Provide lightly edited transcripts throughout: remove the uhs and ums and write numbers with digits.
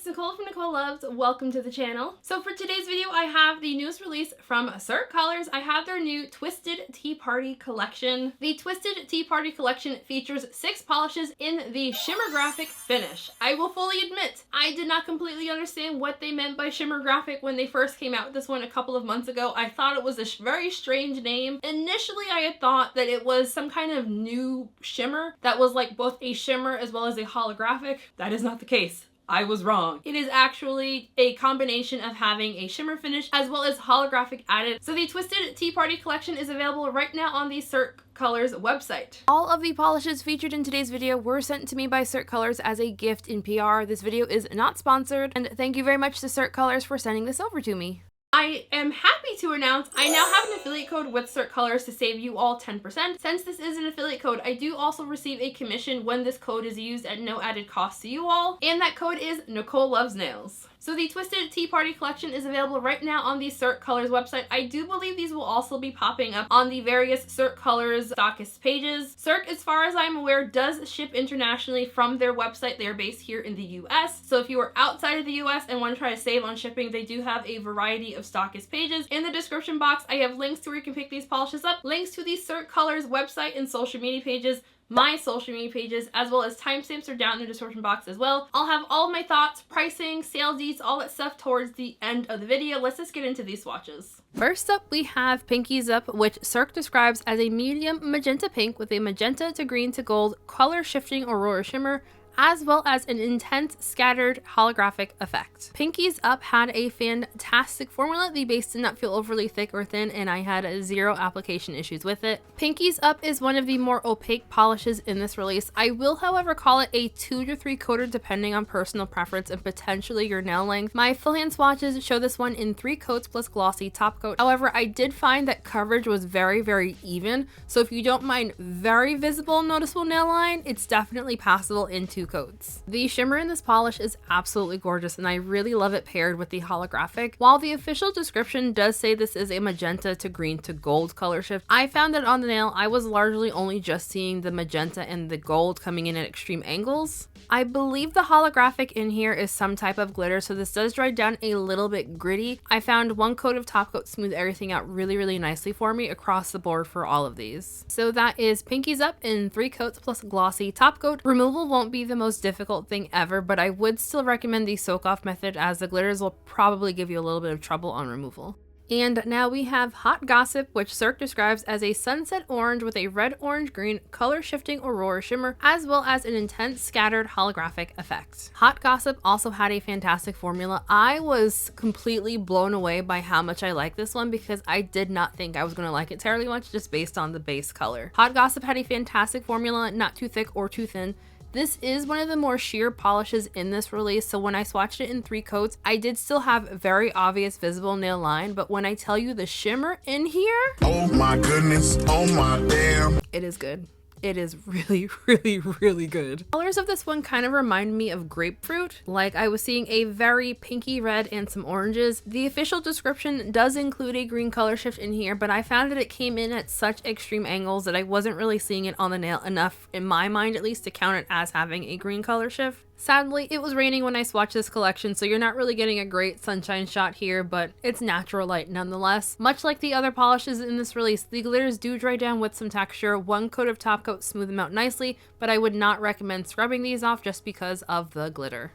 it's Nicole from Nicole Loves. Welcome to the channel. So for today's video, I have the newest release from Cirque Colors. I have their new Twisted Tea Party collection. The Twisted Tea Party collection features 6 polishes in the shimmer graphic finish. I will fully admit, I did not completely understand what they meant by shimmer graphic when they first came out with this one a couple of months ago. I thought it was a very strange name. Initially, I had thought that it was some kind of new shimmer that was like both a shimmer as well as a holographic. That is not the case. I was wrong. It is actually a combination of having a shimmer finish as well as holographic added. So the Twisted Tea Party collection is available right now on the Cirque Colors website. All of the polishes featured in today's video were sent to me by Cirque Colors as a gift in PR. This video is not sponsored, and thank you very much to Cirque Colors for sending this over to me. I am happy to announce I now have an affiliate code with Cirque Colors to save you all 10%. Since this is an affiliate code, I do also receive a commission when this code is used at no added cost to you all, and that code is Nicole Loves Nails. So the Twisted Tea Party collection is available right now on the Cirque Colors website. I do believe these will also be popping up on the various Cirque Colors stockist pages. Cirque, as far as I'm aware, does ship internationally from their website. They are based here in the US. So if you are outside of the US and want to try to save on shipping, they do have a variety of stockist pages. In the description box, I have links to where you can pick these polishes up, links to the Cirque Colors website and social media pages, my social media pages, as well as timestamps are down in the description box as well. I'll have all of my thoughts, pricing, sale deets, all that stuff towards the end of the video. Let's just get into these swatches. First up, we have Pinkies Up, which Cirque describes as a medium magenta pink with a magenta to green to gold color shifting aurora shimmer, as well as an intense scattered holographic effect. Pinkies Up had a fantastic formula. The base did not feel overly thick or thin, and I had 0 application issues with it. Pinkies Up is one of the more opaque polishes in this release. I will, however, call it a 2 to 3 coater depending on personal preference and potentially your nail length. My full hand swatches show this one in 3 coats plus glossy top coat. However, I did find that coverage was very even, so if you don't mind very visible noticeable nail line, it's definitely passable in 2 coats. The shimmer in this polish is absolutely gorgeous, and I really love it paired with the holographic. While the official description does say this is a magenta to green to gold color shift, I found that on the nail I was largely only just seeing the magenta and the gold coming in at extreme angles. I believe the holographic in here is some type of glitter, so this does dry down a little bit gritty. I found 1 coat of top coat smoothed everything out really nicely for me across the board for all of these. So that is Pinkies Up in 3 coats plus glossy top coat. Removal won't be the most difficult thing ever, but I would still recommend the soak off method, as the glitters will probably give you a little bit of trouble on removal. And now we have Hot Gossip, which Cirque describes as a sunset orange with a red orange green color shifting aurora shimmer, as well as an intense scattered holographic effect. Hot Gossip also had a fantastic formula. I was completely blown away by how much I like this one, because I did not think I was going to like it terribly much just based on the base color. Hot Gossip had a fantastic formula, not too thick or too thin. This is one of the more sheer polishes in this release, so when I swatched it in 3 coats, I did still have very obvious visible nail line, but when I tell you the shimmer in here, oh my goodness, oh my damn, it is good. It is really good. Colors of this one kind of remind me of grapefruit. Like, I was seeing a very pinky red and some oranges. The official description does include a green color shift in here, but I found that it came in at such extreme angles that I wasn't really seeing it on the nail enough, in my mind at least, to count it as having a green color shift. Sadly, it was raining when I swatched this collection, so you're not really getting a great sunshine shot here, but it's natural light nonetheless. Much like the other polishes in this release, the glitters do dry down with some texture. 1 coat of top coat smooth them out nicely, but I would not recommend scrubbing these off just because of the glitter.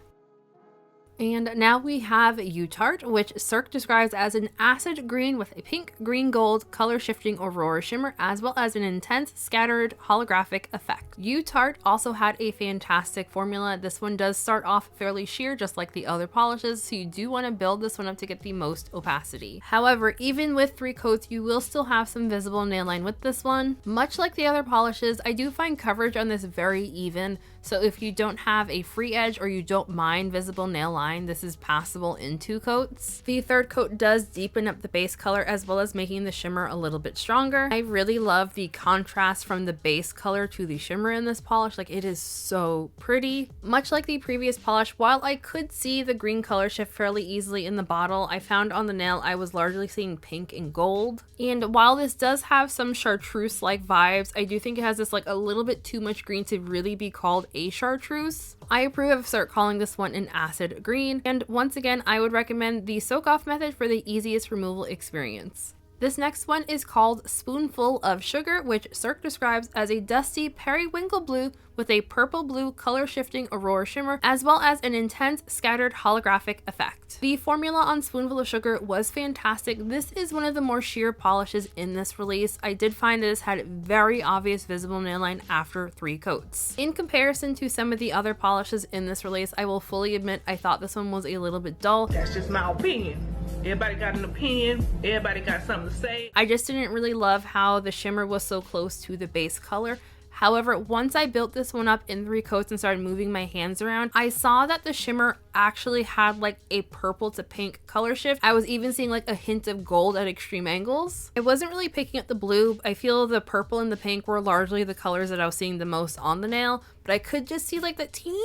And now we have Tart, which Cirque describes as an acid green with a pink, green, gold color shifting aurora shimmer, as well as an intense scattered holographic effect. Tart also had a fantastic formula. This one does start off fairly sheer, just like the other polishes, so you do want to build this one up to get the most opacity. However, even with 3 coats, you will still have some visible nail line with this one. Much like the other polishes, I do find coverage on this very even, so if you don't have a free edge or you don't mind visible nail line, this is passable in 2 coats. The 3rd coat does deepen up the base color as well as making the shimmer a little bit stronger. I really love the contrast from the base color to the shimmer in this polish. Like, it is so pretty. Much like the previous polish, while I could see the green color shift fairly easily in the bottle, I found on the nail I was largely seeing pink and gold. And while this does have some chartreuse-like vibes, I do think it has this like a little bit too much green to really be called a chartreuse. I approve of Cirque calling this one an acid green, and once again, I would recommend the soak off method for the easiest removal experience. This next one is called Spoonful of Sugar, which Cirque describes as a dusty periwinkle blue with a purple blue color shifting aurora shimmer, as well as an intense scattered holographic effect. The formula on Spoonful of Sugar was fantastic. This is one of the more sheer polishes in this release. I did find that this had very obvious visible nail line after 3 coats. In comparison to some of the other polishes in this release, I will fully admit I thought this one was a little bit dull. That's just my opinion. Everybody got an opinion, everybody got something to say. I just didn't really love how the shimmer was so close to the base color. However, once I built this one up in 3 coats and started moving my hands around, I saw that the shimmer actually had like a purple to pink color shift. I was even seeing like a hint of gold at extreme angles. I wasn't really picking up the blue. I feel the purple and the pink were largely the colors that I was seeing the most on the nail, but I could just see like that teeny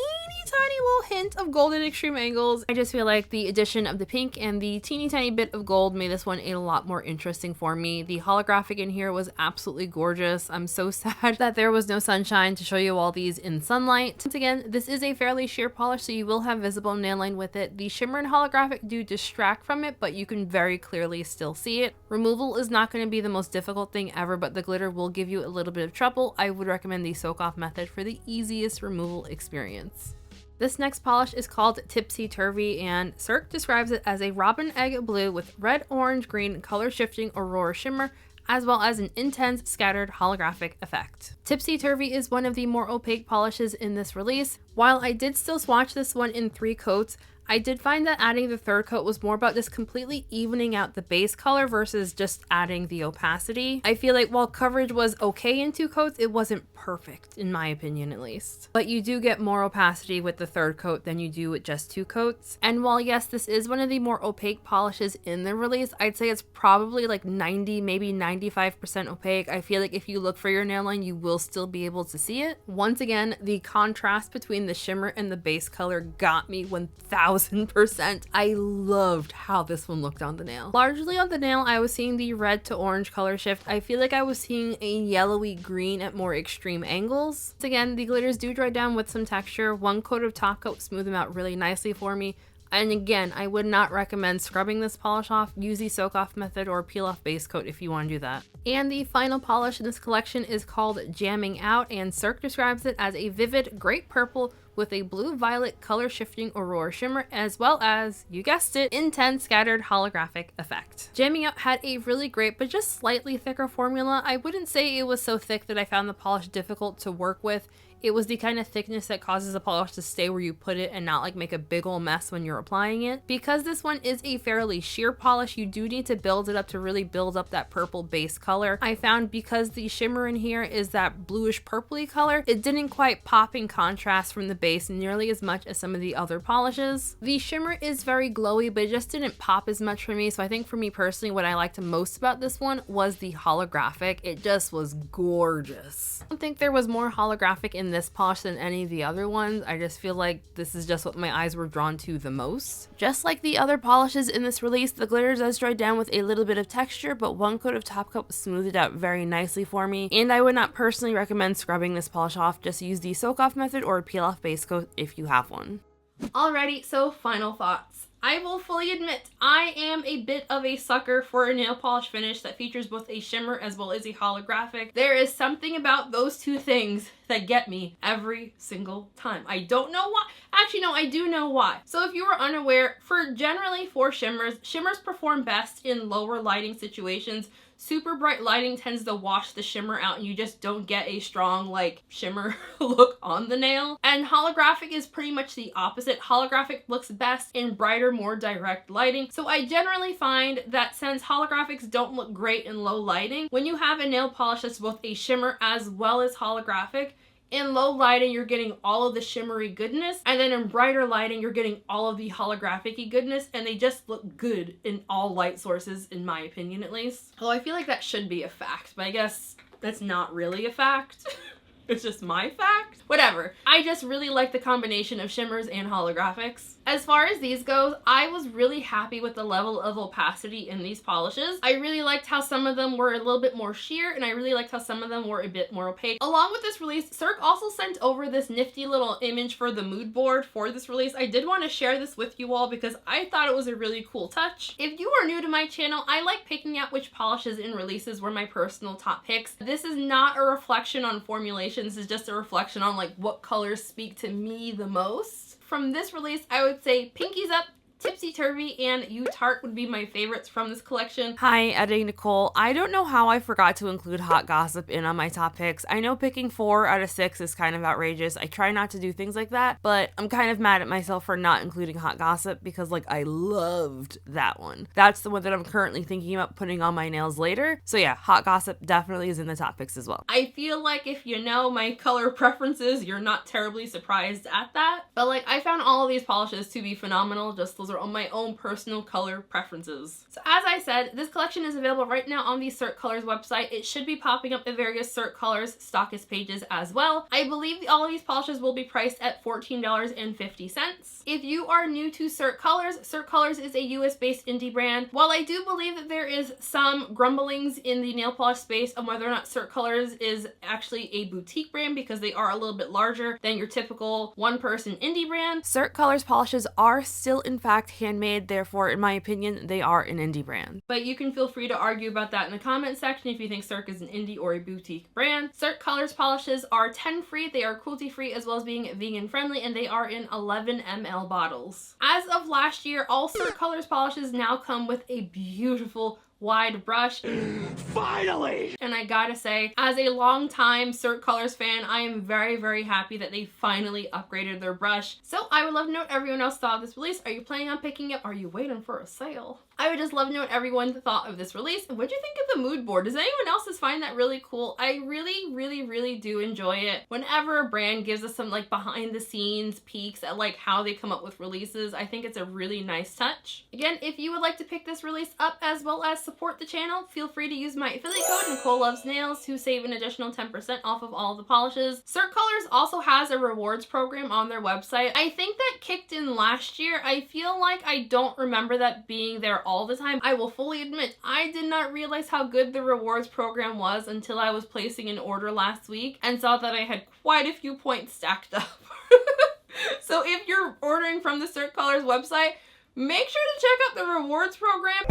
tiny little hint of gold at extreme angles. I just feel like the addition of the pink and the teeny tiny bit of gold made this one a lot more interesting for me. The holographic in here was absolutely gorgeous. I'm so sad that there was no sunshine to show you all these in sunlight. Once again, this is a fairly sheer polish, so you will have visible nail line with it. The shimmer and holographic do distract from it, but you can very clearly still see it. Removal is not going to be the most difficult thing ever, but the glitter will give you a little bit of trouble. I would recommend the soak off method for the easiest removal experience. This next polish is called Tipsy Turvy, and Cirque describes it as a robin egg blue with red, orange, green color shifting aurora shimmer, as well as an intense scattered holographic effect. Tipsy Turvy is one of the more opaque polishes in this release. While I did still swatch this one in 3 coats, I did find that adding the 3rd coat was more about just completely evening out the base color versus just adding the opacity. I feel like while coverage was okay in 2 coats, it wasn't perfect, in my opinion at least. But you do get more opacity with the 3rd coat than you do with just 2 coats. And while yes, this is one of the more opaque polishes in the release, I'd say it's probably like 90, maybe 95% opaque. I feel like if you look for your nail line, you will still be able to see it. Once again, the contrast between the shimmer and the base color got me 1000%. I loved how this one looked on the nail. Largely on the nail, I was seeing the red to orange color shift. I feel like I was seeing a yellowy green at more extreme angles. Once again, the glitters do dry down with some texture. 1 coat of top coat smoothed them out really nicely for me. And again, I would not recommend scrubbing this polish off. Use the soak off method or peel off base coat if you want to do that. And the final polish in this collection is called Jammin Out, and Cirque describes it as a vivid grape purple with a blue-violet color shifting aurora shimmer, as well as, you guessed it, intense scattered holographic effect. Jammin Out had a really great but just slightly thicker formula. I wouldn't say it was so thick that I found the polish difficult to work with. It was the kind of thickness that causes a polish to stay where you put it and not like make a big ol' mess when you're applying it. Because this one is a fairly sheer polish, you do need to build it up to really build up that purple base color. I found because the shimmer in here is that bluish purpley color, it didn't quite pop in contrast from the base nearly as much as some of the other polishes. The shimmer is very glowy, but it just didn't pop as much for me. So I think for me personally, what I liked most about this one was the holographic. It just was gorgeous. I don't think there was more holographic in this polish than any of the other ones. I just feel like this is just what my eyes were drawn to the most. Just like the other polishes in this release, the glitter does dry down with a little bit of texture, but 1 coat of top coat smoothed it out very nicely for me. And I would not personally recommend scrubbing this polish off. Just use the soak off method or peel off base coat if you have one. Alrighty, so final thoughts. I will fully admit, I am a bit of a sucker for a nail polish finish that features both a shimmer as well as a holographic. There is something about those 2 things that get me every single time. I don't know why. Actually, no, I do know why. So if you were unaware, generally for shimmers perform best in lower lighting situations. Super bright lighting tends to wash the shimmer out and you just don't get a strong like shimmer look on the nail. And holographic is pretty much the opposite. Holographic looks best in brighter, more direct lighting. So I generally find that since holographics don't look great in low lighting, when you have a nail polish that's both a shimmer as well as holographic, in low lighting, you're getting all of the shimmery goodness, and then in brighter lighting, you're getting all of the holographic-y goodness, and they just look good in all light sources, in my opinion at least. Although I feel like that should be a fact, but I guess that's not really a fact. It's just my fact. Whatever. I just really like the combination of shimmers and holographics. As far as these goes, I was really happy with the level of opacity in these polishes. I really liked how some of them were a little bit more sheer, and I really liked how some of them were a bit more opaque. Along with this release, Cirque also sent over this nifty little image for the mood board for this release. I did want to share this with you all because I thought it was a really cool touch. If you are new to my channel, I like picking out which polishes in releases were my personal top picks. This is not a reflection on formulation. This is just a reflection on like what colors speak to me the most. From this release, I would say Pinkies Up, Tipsy Turvy, and Tart would be my favorites from this collection. Hi, editing Nicole. I don't know how I forgot to include Hot Gossip in on my top picks. I know picking 4 out of 6 is kind of outrageous. I try not to do things like that, but I'm kind of mad at myself for not including Hot Gossip because like I loved that one. That's the one that I'm currently thinking about putting on my nails later. So yeah, Hot Gossip definitely is in the top picks as well. I feel like if you know my color preferences, you're not terribly surprised at that. But like I found all of these polishes to be phenomenal. Just those are on my own personal color preferences. So as I said, this collection is available right now on the Cirque Colors website. It should be popping up the various Cirque Colors stockist pages as well. I believe all of these polishes will be priced at $14.50. If you are new to Cirque Colors is a US based indie brand. While I do believe that there is some grumblings in the nail polish space on whether or not Cirque Colors is actually a boutique brand because they are a little bit larger than your typical one-person indie brand, Cirque Colors polishes are still in fact handmade, therefore in my opinion they are an indie brand. But you can feel free to argue about that in the comment section if you think Cirque is an indie or a boutique brand. Cirque Colors polishes are 10 free, they are cruelty free as well as being vegan friendly, and they are in 11 ml bottles. As of last year, all Cirque Colors polishes now come with a beautiful wide brush. Finally! And I gotta say, as a long-time Cirque Colors fan, I am very, very happy that they finally upgraded their brush. So I would love to know what everyone else thought of this release. Are you planning on picking it? Are you waiting for a sale? I would just love to know what everyone thought of this release. What do you think of the mood board? Does anyone else just find that really cool? I really, really, really do enjoy it. Whenever a brand gives us some like behind the scenes peeks at like how they come up with releases, I think it's a really nice touch. Again, if you would like to pick this release up as well as support the channel, feel free to use my affiliate code Nicole Loves Nails to save an additional 10% off of all the polishes. Cirque Colors also has a rewards program on their website. I think that kicked in last year. I feel like I don't remember that being there all the time. I will fully admit I did not realize how good the rewards program was until I was placing an order last week and saw that I had quite a few points stacked up. So if you're ordering from the Cirque Colors website, make sure to check out the rewards program.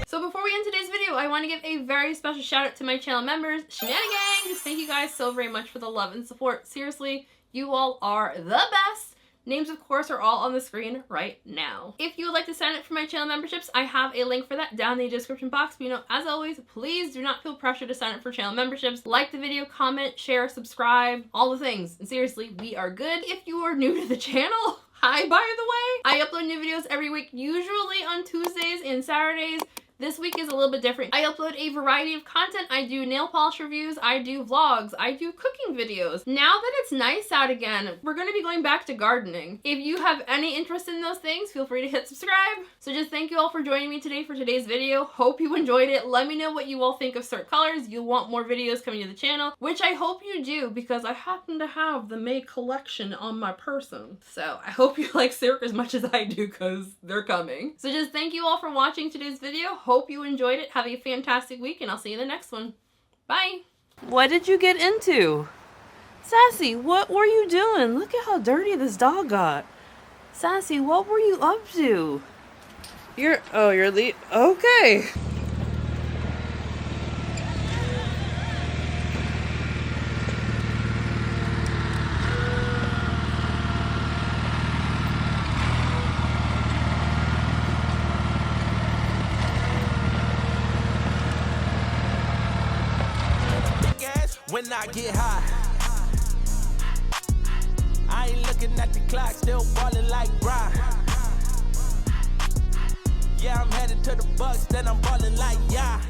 So before we end today's video, I want to give a very special shout out to my channel members, Shenanigans. Thank you guys so very much for the love and support. Seriously, you all are the best. Names, of course, are all on the screen right now. If you would like to sign up for my channel memberships, I have a link for that down in the description box. But you know, as always, please do not feel pressure to sign up for channel memberships. Like the video, comment, share, subscribe, all the things. And seriously, we are good. If you are new to the channel, hi, by the way. I upload new videos every week, usually on Tuesdays and Saturdays. This week is a little bit different. I upload a variety of content. I do nail polish reviews, I do vlogs, I do cooking videos. Now that it's nice out again, we're gonna be going back to gardening. If you have any interest in those things, feel free to hit subscribe. So just thank you all for joining me today for today's video. Hope you enjoyed it. Let me know what you all think of Cirque Colors. You want more videos coming to the channel, which I hope you do because I happen to have the May collection on my person. So I hope you like Cirque as much as I do because they're coming. So just thank you all for watching today's video. Hope you enjoyed it. Have a fantastic week and I'll see you in the next one. Bye. What did you get into? Sassy, what were you doing? Look at how dirty this dog got. Sassy, what were you up to? You're okay. When I get high, I ain't looking at the clock, still ballin' like Brian. Yeah, I'm headed to the Bucks, then I'm ballin' like yeah.